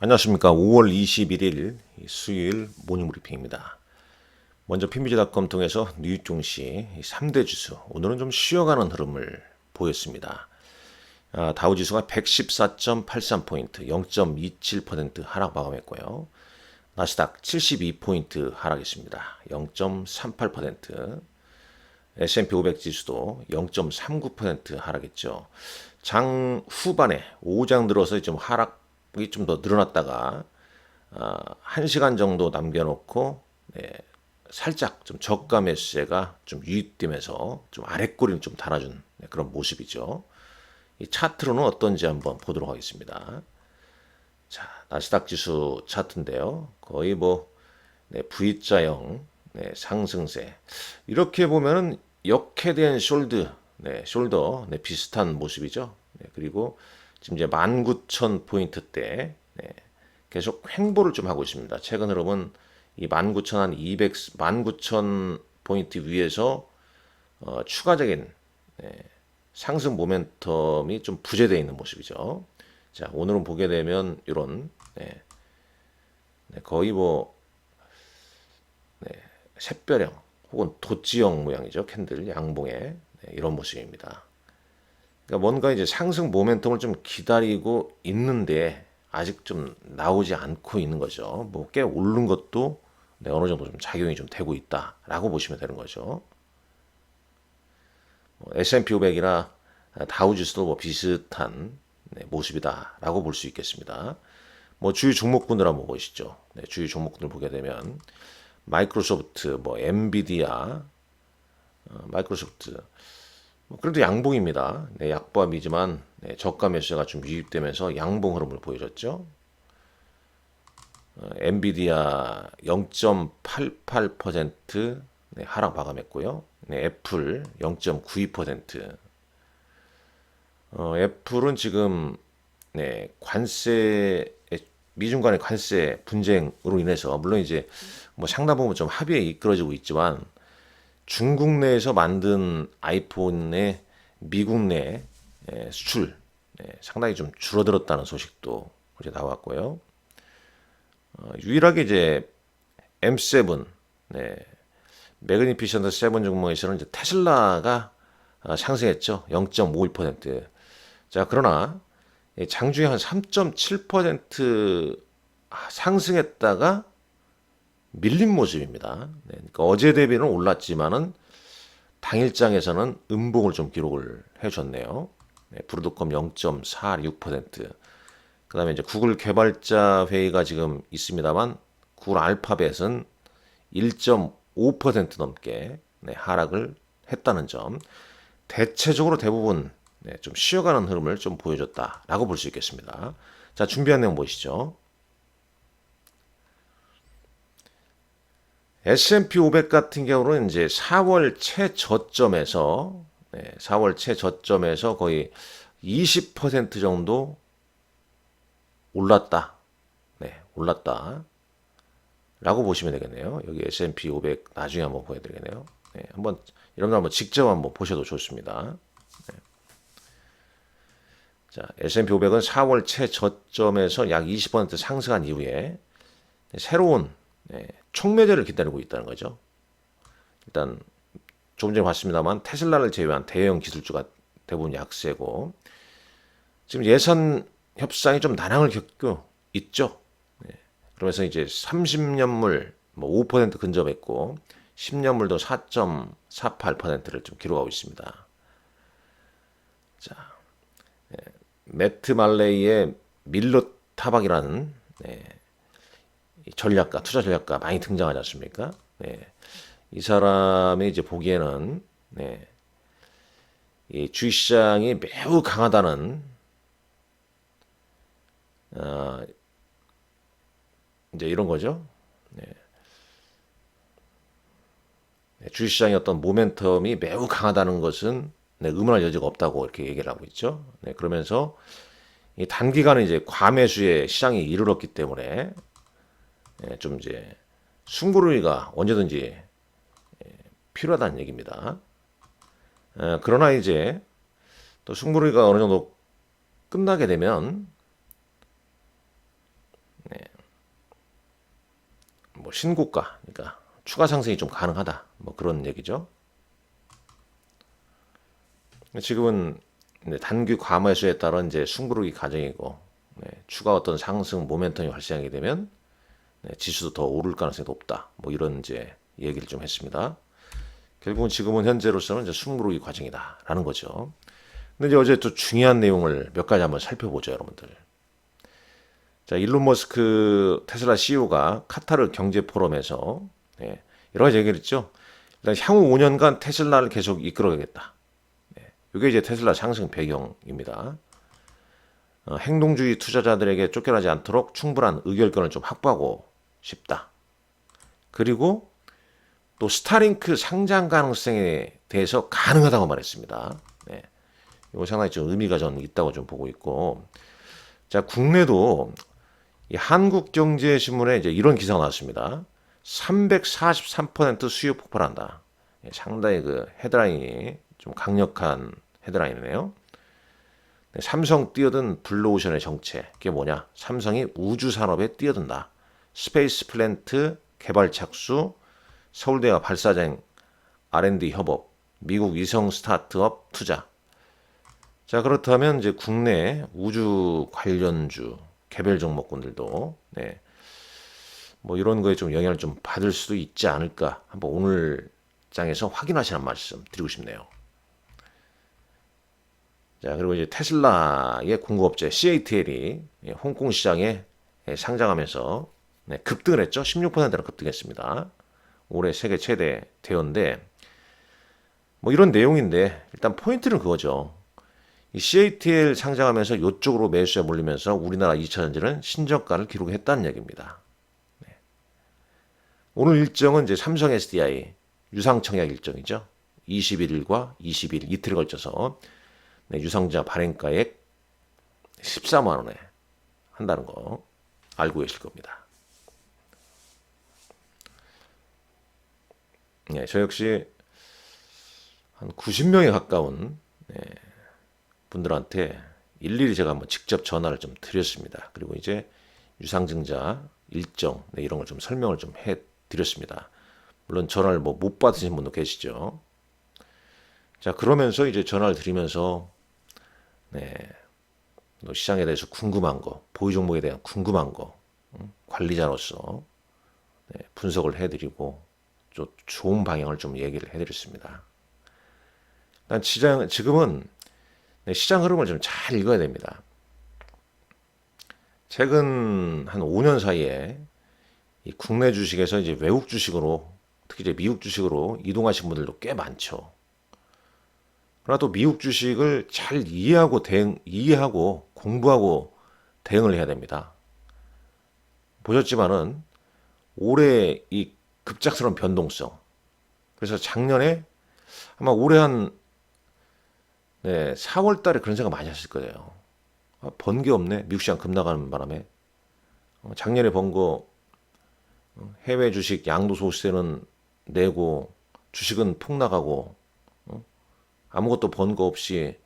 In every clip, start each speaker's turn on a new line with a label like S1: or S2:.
S1: 안녕하십니까. 5월 21일 수요일 모닝브리핑입니다. 먼저 PBG.com 통해서 뉴욕 증시 3대 지수 오늘은 좀 쉬어가는 흐름을 보였습니다. 다우지수가 114.83포인트 0.27% 하락 마감했고요. 나스닥 72포인트 하락했습니다. 0.38%. S&P 500 지수도 0.39% 하락했죠. 장 후반에 5장 들어서 좀 하락이 좀 더 늘어났다가 1시간 정도 남겨놓고 살짝 좀 저가 매수세가 좀 유입되면서 좀 아랫꼬리를 좀 달아준 그런 모습이죠. 이 차트로는 어떤지 한번 보도록 하겠습니다. 자, 나스닥 지수 차트인데요. 거의 뭐 V자형 상승세. 이렇게 보면은 역회된 숄더 비슷한 모습이죠. 그리고 지금 이제 19,000포인트대 계속 횡보를 좀 하고 있습니다. 최근 흐름은 이 19,200, 19,000포인트 위에서 추가적인 상승 모멘텀이 좀 부재되어 있는 모습이죠. 자, 오늘은 보게 되면 이런 거의 뭐 샛별형 혹은 도지형 모양이죠. 캔들 양봉의 이런 모습입니다. 그러니까 뭔가 이제 상승 모멘텀을 좀 기다리고 있는데 아직 좀 나오지 않고 있는 거죠. 뭐 꽤 오른 것도 어느 정도 좀 작용이 좀 되고 있다라고 보시면 되는 거죠. S&P 500이나 다우지수도 뭐 비슷한 모습이다라고 볼 수 있겠습니다. 뭐 주요 종목군들 한번 보시죠. 주요 종목군들 보게 되면 마이크로소프트, 뭐 엔비디아, 마이크로소프트 그래도 양봉입니다. 약보합이지만 저가 매수가 좀 유입되면서 양봉 흐름을 보여줬죠. 엔비디아 0.88% 하락 마감했고요. 애플 0.92%. 애플은 지금 관세 미중 간의 관세 분쟁으로 인해서 물론 이제 뭐 상당 부분 좀 합의에 이끌어지고 있지만 중국 내에서 만든 아이폰의 미국 내 수출 상당히 좀 줄어들었다는 소식도 어제 나왔고요. 유일하게 이제 M7 매그니피션트 7 종목에서는 이제 테슬라가 상승했죠. 0.51%. 자, 그러나 장중에 한 3.7% 상승했다가 밀린 모습입니다. 그러니까 어제 대비는 올랐지만은 당일장에서는 음봉을 좀 기록을 해줬네요. 브로드컴 0.46%. 그다음에 이제 구글 개발자 회의가 지금 있습니다만 구글 알파벳은 1.5% 넘게 하락을 했다는 점. 대체적으로 대부분 좀 쉬어가는 흐름을 좀 보여줬다라고 볼 수 있겠습니다. 자, 준비한 내용 보시죠. S&P 500 같은 경우는 이제 4월 최저점에서 4월 최저점에서 거의 20% 정도 올랐다. 올랐다. 라고 보시면 되겠네요. 여기 S&P 500 나중에 한번 보여드리겠네요. 한번 여러분들 한번 직접 한번 보셔도 좋습니다. 자, S&P 500은 4월 최저점에서 약 20% 상승한 이후에 새로운 촉매제를 기다리고 있다는 거죠. 일단 조금 전에 봤습니다만 테슬라를 제외한 대형 기술주가 대부분 약세고 지금 예산 협상이 좀 난항을 겪고 있죠. 그러면서 이제 30년물 뭐 5% 근접했고 10년물도 4.48%를 좀 기록하고 있습니다. 자, 매트 말레이의 밀로 타박이라는 전략가, 투자 전략가 많이 등장하지 않습니까? 이 사람이 이제 보기에는 이 주식시장이 매우 강하다는 이제 이런 거죠. 주식시장의 어떤 모멘텀이 매우 강하다는 것은 의문할 여지가 없다고 이렇게 얘기를 하고 있죠. 그러면서 이 단기간에 이제 과매수에 시장이 이르렀기 때문에 좀 이제 승부르기가 언제든지 필요하다는 얘기입니다. 그러나 이제 또 승부르기가 어느 정도 끝나게 되면 신고가, 그러니까 추가 상승이 좀 가능하다. 뭐 그런 얘기죠. 지금은 단기 과매수에 따른 이제 승부르기 과정이고 추가 어떤 상승 모멘텀이 발생하게 되면 지수도 더 오를 가능성이 높다. 뭐 이런 이제 얘기를 좀 했습니다. 결국은 지금은 현재로서는 이제 승부르기 과정이다라는 거죠. 근데 이제 어제 또 중요한 내용을 몇 가지 한번 살펴보죠, 여러분들. 자, 일론 머스크 테슬라 CEO가 카타르 경제 포럼에서 여러 가지 얘기를 했죠. 일단 향후 5년간 테슬라를 계속 이끌어가겠다. 이게 이제 테슬라 상승 배경입니다. 행동주의 투자자들에게 쫓겨나지 않도록 충분한 의결권을 좀 확보하고 싶다. 그리고 또 스타링크 상장 가능성에 대해서 가능하다고 말했습니다. 네. 이거 상당히 좀 의미가 저는 있다고 좀 보고 있고, 자, 국내도 이 한국경제신문에 이제 이런 기사가 나왔습니다. 343% 수요 폭발한다. 상당히 그 헤드라인이 좀 강력한 헤드라인이네요. 삼성 뛰어든 블루오션의 정체. 그게 뭐냐? 삼성이 우주 산업에 뛰어든다. 스페이스 플랜트 개발 착수, 서울대와 발사장 R&D 협업, 미국 위성 스타트업 투자. 자, 그렇다면 이제 국내 우주 관련주 개별 종목군들도 뭐 이런 거에 좀 영향을 좀 받을 수도 있지 않을까. 한번 오늘 장에서 확인하시는 말씀 드리고 싶네요. 자, 그리고 이제 테슬라의 공급업체 CATL이 홍콩 시장에 상장하면서 급등을 했죠. 16%나 급등했습니다. 올해 세계 최대 대여인데 뭐 이런 내용인데 일단 포인트는 그거죠. 이 CATL 상장하면서 이쪽으로 매수에 몰리면서 우리나라 2차전지는 신저가를 기록했다는 얘기입니다. 오늘 일정은 이제 삼성 SDI 유상청약 일정이죠. 21일과 22일 이틀에 걸쳐서 유상증자 발행가액 14만 원에 한다는 거 알고 계실 겁니다. 저 역시 한 90명에 가까운 분들한테 일일이 제가 한번 직접 전화를 좀 드렸습니다. 그리고 이제 유상증자 일정 이런 걸 좀 설명을 좀 해드렸습니다. 물론 전화를 뭐 못 받으신 분도 계시죠. 자, 그러면서 이제 전화를 드리면서 시장에 대해서 궁금한 거, 보유 종목에 대한 궁금한 거, 관리자로서 분석을 해드리고 좀 좋은 방향을 좀 얘기를 해드렸습니다. 일단 지금은 시장 흐름을 좀 잘 읽어야 됩니다. 최근 한 5년 사이에 이 국내 주식에서 이제 외국 주식으로 특히 이제 미국 주식으로 이동하신 분들도 꽤 많죠. 그러나 또 미국 주식을 잘 이해하고 공부하고 대응을 해야 됩니다. 보셨지만은 올해 이 급작스러운 변동성. 그래서 작년에 아마 올해 한 4월 달에 그런 생각 많이 하실 거예요. 번 게 없네. 미국 시장 급나가는 바람에. 작년에 번 거 해외 주식 양도소득세는 내고 주식은 폭락하고 아무것도 번 거 없이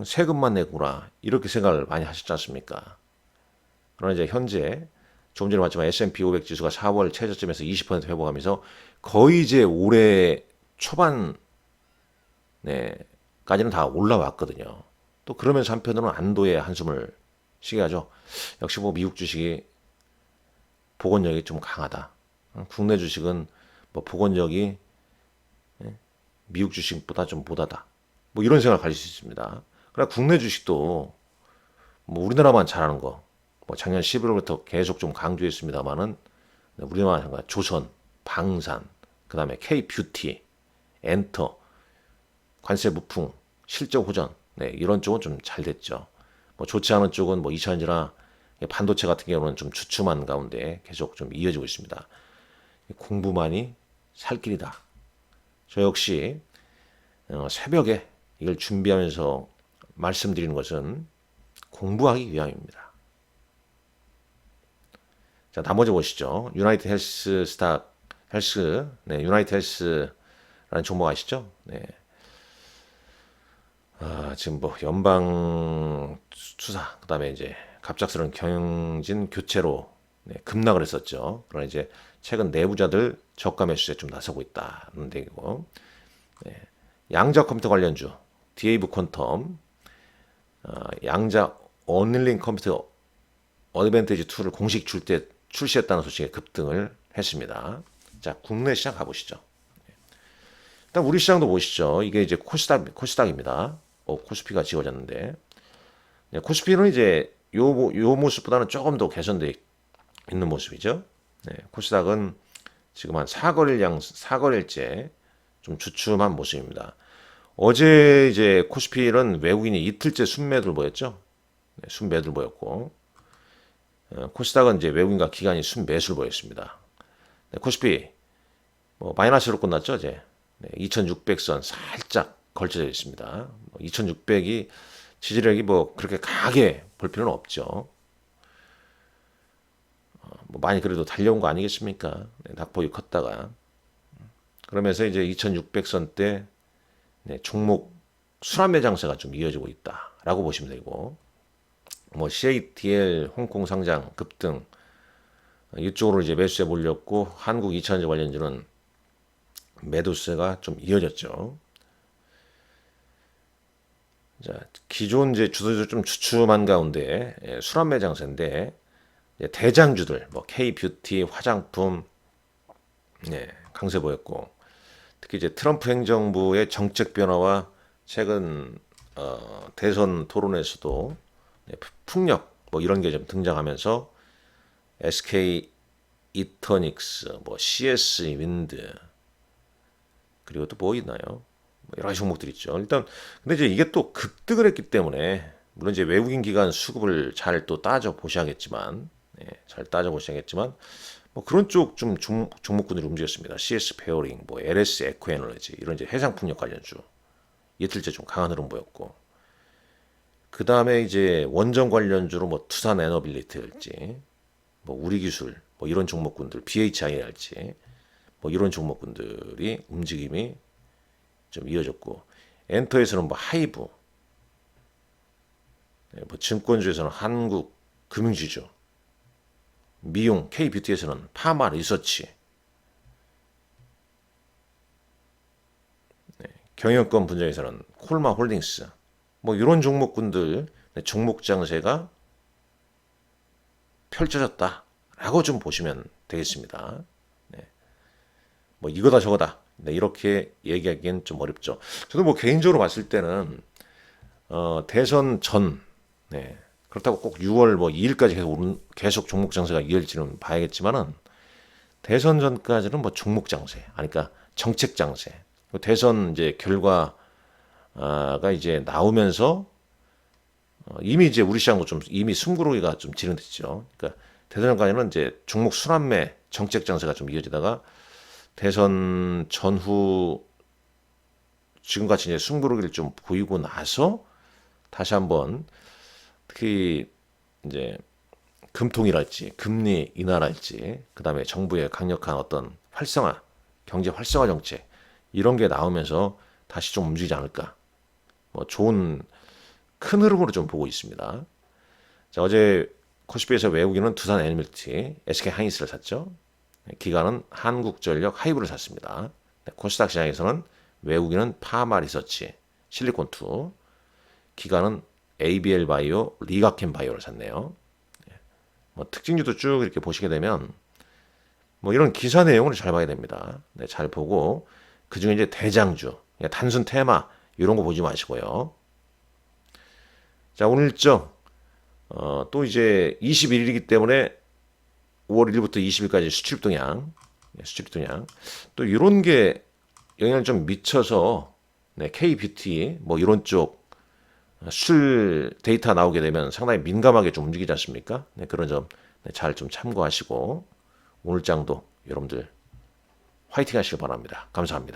S1: 세금만 내구나 이렇게 생각을 많이 하셨지 않습니까? 그러나 이제 현재 조금 전에 봤지만 S&P 500 지수가 4월 최저점에서 20% 회복하면서 거의 이제 올해 초반 까지는 다 올라왔거든요. 또 그러면서 한편으로는 안도의 한숨을 쉬게 하죠. 역시 뭐 미국 주식이 복원력이 좀 강하다. 국내 주식은 뭐 복원력이 미국 주식보다 좀 못하다. 뭐 이런 생각을 가질 수 있습니다. 그러나 국내 주식도 뭐 우리나라만 잘하는 거, 뭐 작년 11월부터 계속 좀 강조했습니다만은 우리나라 조선, 방산, 그 다음에 K뷰티, 엔터, 관세 무풍, 실적 호전, 이런 쪽은 좀 잘 됐죠. 뭐 좋지 않은 쪽은 뭐 이차전지나 반도체 같은 경우는 좀 주춤한 가운데 계속 좀 이어지고 있습니다. 공부만이 살 길이다. 저 역시 새벽에 이걸 준비하면서 말씀드리는 것은 공부하기 위함입니다. 자, 나머지 보시죠. 유나이티드 헬스 유나이티드 헬스라는 종목 아시죠? 지금 뭐 연방 수사, 그다음에 이제 갑작스러운 경진 교체로 급락을 했었죠. 그러나 이제 최근 내부자들 저가 매수에 좀 나서고 있다는 얘기고, 양자 컴퓨터 관련주 디에이브 퀀텀, 양자 어닐링 컴퓨터 어드밴티지 2를 공식 출시했다는 소식에 급등을 했습니다. 자, 국내 시장 가보시죠. 일단 우리 시장도 보시죠. 이게 이제 코스닥입니다. 코스피가 지워졌는데, 코스피는 이제 요 모습보다는 조금 더 개선돼 있는 모습이죠. 코스닥은 지금 한 4거래일째 좀 주춤한 모습입니다. 어제 이제 코스피는 외국인이 이틀째 순매도를 보였죠. 순매도를 보였고, 코스닥은 이제 외국인과 기관이 순매수를 보였습니다. 코스피 뭐 마이너스로 끝났죠. 이제 2600선 살짝 걸쳐져 있습니다. 2600이 지지력이 뭐 그렇게 강하게 볼 필요는 없죠. 뭐 많이 그래도 달려온 거 아니겠습니까? 낙폭이 컸다가 그러면서 이제 2600선 때 종목 순환매 장세가 좀 이어지고 있다라고 보시면 되고, 뭐 CATL 홍콩 상장 급등 이쪽으로 이제 매수세 몰렸고, 한국 2차전지 관련주는 매도세가 좀 이어졌죠. 자, 기존 이제 주도주 좀 주춤한 가운데 순환매 장세인데, 대장주들 뭐 K뷰티, 화장품 강세 보였고, 특히 이제 트럼프 행정부의 정책 변화와 최근 대선 토론에서도 풍력 뭐 이런 게 좀 등장하면서 SK 이터닉스, 뭐 CS 윈드, 그리고 또 뭐 있나요? 뭐 여러 가지 종목들 있죠. 일단 근데 이제 이게 또 급등을 했기 때문에, 물론 이제 외국인 기관 수급을 잘 또 따져 보셔야겠지만, 뭐 그런 쪽 좀 종목군들이 움직였습니다. CS 페어링, 뭐 LS 에코에너지 이런 이제 해상 풍력 관련주 이틀째 좀 강한 흐름 보였고, 그 다음에 이제 원전 관련주로 뭐 투산 에너빌리티랄지, 뭐 우리기술, 뭐 이런 종목군들, BHI랄지, 뭐 이런 종목군들이 움직임이 좀 이어졌고, 엔터에서는 뭐 하이브, 뭐 증권주에서는 한국 금융지주, 미용 K뷰티에서는 파마 리서치, 경영권 분야에서는 콜마 홀딩스, 뭐 이런 종목군들 종목 장세가 펼쳐졌다라고 좀 보시면 되겠습니다. 뭐 이거다 저거다 이렇게 얘기하기엔 좀 어렵죠. 저도 뭐 개인적으로 봤을 때는 대선 전, 그렇다고 꼭 6월 뭐 2일까지 계속 종목 장세가 이어질지는 봐야겠지만은, 대선 전까지는 뭐 종목 장세, 그러니까 정책 장세, 대선 이제 결과가 이제 나오면서 이미 이제 우리 시장도 좀 이미 숨고르기가 좀 진행됐죠. 그러니까 대선 전까지는 이제 종목 순환매 정책 장세가 좀 이어지다가, 대선 전후 지금같이 이제 숨고르기를 좀 보이고 나서 다시 한번 특히 이제 금통이랄지 금리 인하랄지, 그다음에 정부의 강력한 어떤 활성화, 경제 활성화 정책 이런 게 나오면서 다시 좀 움직이지 않을까, 뭐 좋은 큰 흐름으로 좀 보고 있습니다. 자, 어제 코스피에서 외국인은 두산 에너빌티, SK 하이닉스를 샀죠. 기관은 한국전력 하이브를 샀습니다. 코스닥 시장에서는 외국인은 파마 리서치, 실리콘2, 기관은 ABL 바이오, 리가켄 바이오를 샀네요. 뭐 특징주도 쭉 이렇게 보시게 되면 뭐 이런 기사 내용을 잘 봐야 됩니다. 잘 보고 그 중에 이제 대장주, 단순 테마 이런 거 보지 마시고요. 자, 오늘 일정 또 이제 21일이기 때문에 5월 1일부터 20일까지 수출입 동향 또 이런 게 영향을 좀 미쳐서 K뷰티 뭐 이런 쪽 수출 데이터 나오게 되면 상당히 민감하게 좀 움직이지 않습니까? 그런 점 잘 좀 참고하시고 오늘 장도 여러분들 화이팅 하시길 바랍니다. 감사합니다.